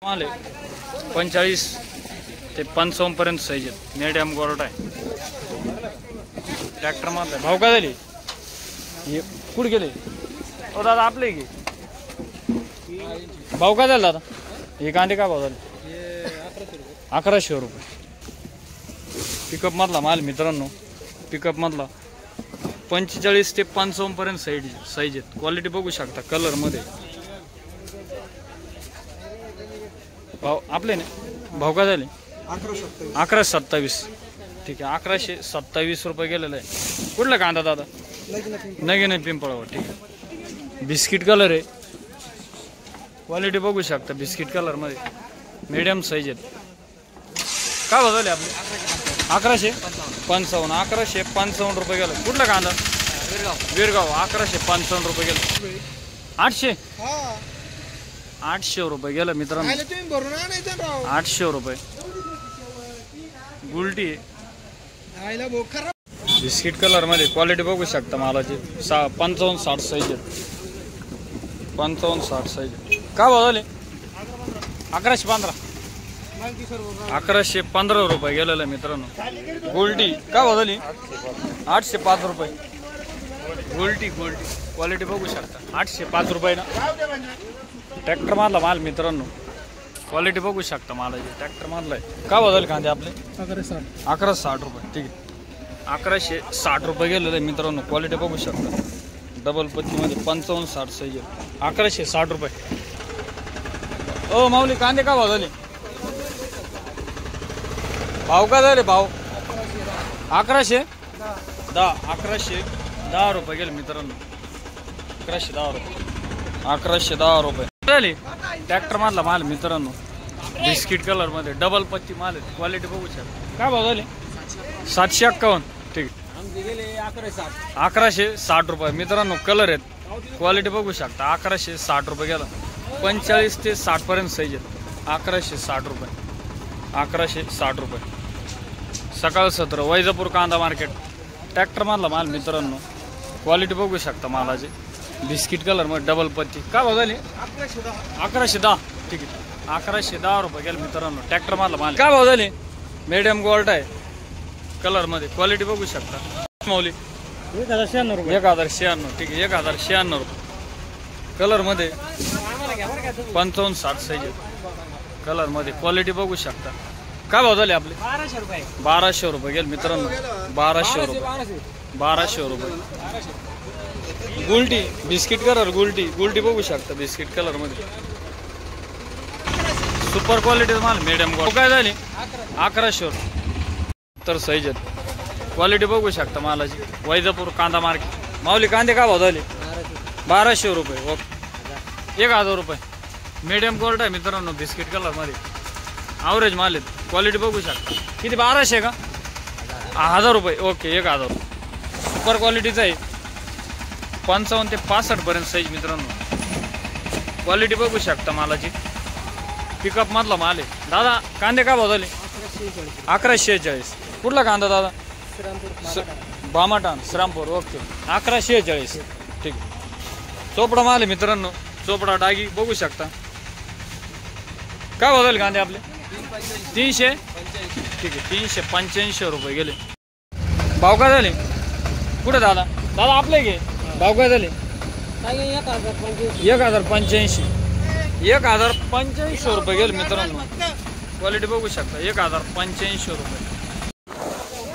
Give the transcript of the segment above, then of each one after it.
माल आहे 45 ते 55 पर्यंत साईज आहे. मीडियम गोल्ड आहे. ट्रॅक्टर माल आहे. भाव काय झाली हे कुठे गेले ओ दादा आपले की भाव काय झाला दादा हे कांदे काय भाव झाले 1100 रुपये. पिकअप मधला माल मित्रांनो. पिकअप मधला 45 ते 55 पर्यंत साईज आहेत. क्वालिटी बघू शकता कलर मध्ये. भाव आपले ना भाव काय झाले 1127. ठीक आहे 1127 रुपये गेलेला आहे. कुठला कांदा दादा नगीन पिंपळावर. ठीक आहे बिस्किट कलर आहे. क्वालिटी बघू शकता बिस्किट कलर मध्ये मीडियम साईज आहेत. काय भाव झाले आपले 1155. 1155 रुपये गेलं. कुठला कांदा विरगाव 1155 रुपये गेलं. 800 रुपये गेलं मित्रांनो. 800 रुपये गुलटी बिस्किट कलर मध्ये. क्वालिटी बघू शकता मालाची 55-60 साईज आहेत. 55-60 साईज. काय भाव झाले 1115. 1115 रुपये गेलेलं आहे मित्रांनो. गोल्टी काय भाव झाली 805 रुपये. गोल्टी क्वालिटी बघू शकता 805 रुपये ना. ट्रॅक्टर मारला माल मित्रांनो. क्वालिटी बघू शकता मालाची. ट्रॅक्टर मारलाय. काय भाव झाले कांदे आपले 1160 रुपये. ठीक आहे 1160 रुपये गेलेलं आहे मित्रांनो. क्वालिटी बघू शकता डबल पत्तीमध्ये 55-60 साईज 1160 रुपये. ओ माऊली कांदे काय भाव झाले भाव काय झाले भाव 1110 रुपये गेले मित्रांनो. 1110 रुपये 1110 रुपये झाले. ट्रॅक्टर मधला माल मित्रांनो. बिस्किट कलर मध्ये डबल पत्ती माल आहे. क्वालिटी बघू शकता. काय भाव झाले 751. ठीक आहे 1160 रुपये मित्रांनो. कलर आहेत. क्वालिटी बघू शकता 1160 रुपये गेला. 45 ते 60 पर्यंत साईज आहेत. 1160 रुपये 1160 रुपये. सकाळ 17 वैजापूर कांदा मार्केट. ट्रॅक्टर मधला माल मित्रांनो. क्वालिटी बघू शकता मालाची. बिस्किट कलर मध्ये डबल पत्ती. काय भाव झाली 1110. ठीक आहे 1110 रुपये गेले मित्रांनो. ट्रॅक्टर मधला माल. काय भाव झाले मीडियम गोल्ड आहे कलर मध्ये. क्वालिटी बघू शकता मौली 1096 रुपये. 1096. ठीक आहे 1096 रुपये. कलर मध्ये 55-60 साईज कलर मध्ये. क्वालिटी बघू शकता. काय भाव झाले आपले 1200 रुपये गेले मित्रांनो. 1200 रुपये. गुलटी बिस्किट कलर गुलटी बघू शकता बिस्किट कलर मध्ये. सुपर क्वालिटी माल मीडियम गोल्ड. काय झाली 1100 तर साईज आहेत. क्वालिटी बघू शकता मालाची. वैजापूर कांदा मार्केट. माऊली कांदे काय भाव झाले 1200 रुपये. ओके 1000 रुपये. मीडियम गोल्ड आहे मित्रांनो. बिस्किट कलर मध्ये ॲव्हरेज माल आहेत. क्वालिटी बघू शकता. किती 1200 का 1000 रुपये. ओके 1000. सुपर क्वालिटीचं आहे. 55 ते 65 पर्यंत साईज मित्रांनो. क्वालिटी बघू शकता मालाची. पिकअप मधला माल आहे. दादा कांदे काय भाव झाले 1146. कुठला कांदा दादा बामाटान श्रामपूर. ओके 1146. ठीक आहे चोपडा माल आहे मित्रांनो. चोपडा डागी बघू शकता. काय भाव झाले कांदे आपले 300. ठीक आहे 385 रुपये गेले. भाव काय झाले कुठे दादा आपले घे. भाव काय झाले 1085. 1085 रुपये गेले मित्रांनो. क्वालिटी बघू शकता 1085 रुपये.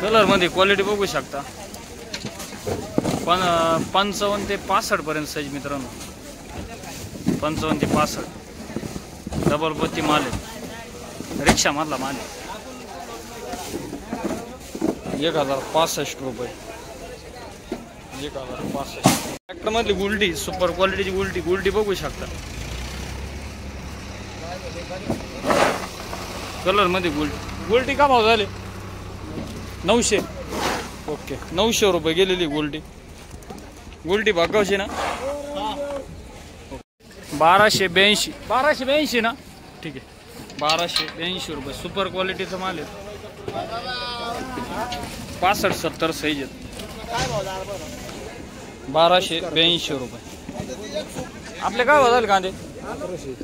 कलर मध्ये क्वालिटी बघू शकता 55 ते 65 पर्यंत साईज मित्रांनो. 55 ते 65 डबल पत्ती माल आहे. रिक्षा मधला माल आहे. 1065 रुपये. 1065. ट्रॅक्टर मधली गुलटी सुपर क्वालिटीची गुलटी बघू शकता. कलर मध्ये गुलटी का भाव झाले 900. ओके 900 रुपये गेलेली गुलटी भागावशी ना. 1282 ना. ठीक आहे 1282 रुपये. सुपर क्वालिटीचा माल आहे. 65-70 साईज आहेत. 1282 रुपये. आपले काय बदल कांदे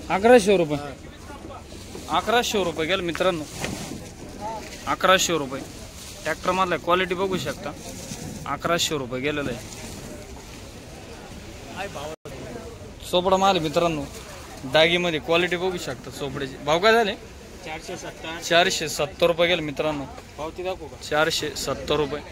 1100 रुपये. 1100 रुपये गेलं मित्रांनो, 1100 रुपये. ट्रॅक्टर मधला क्वालिटी बघू शकता, 1100 रुपये गेलेलं आहे. चोपडा माल मित्रांनो, डागीमध्ये क्वालिटी बघू शकता चोपड्याची. भाव काय झाले? 470 रुपये गेले मित्रांनो. पावती दाखवू का? 470 रुपये.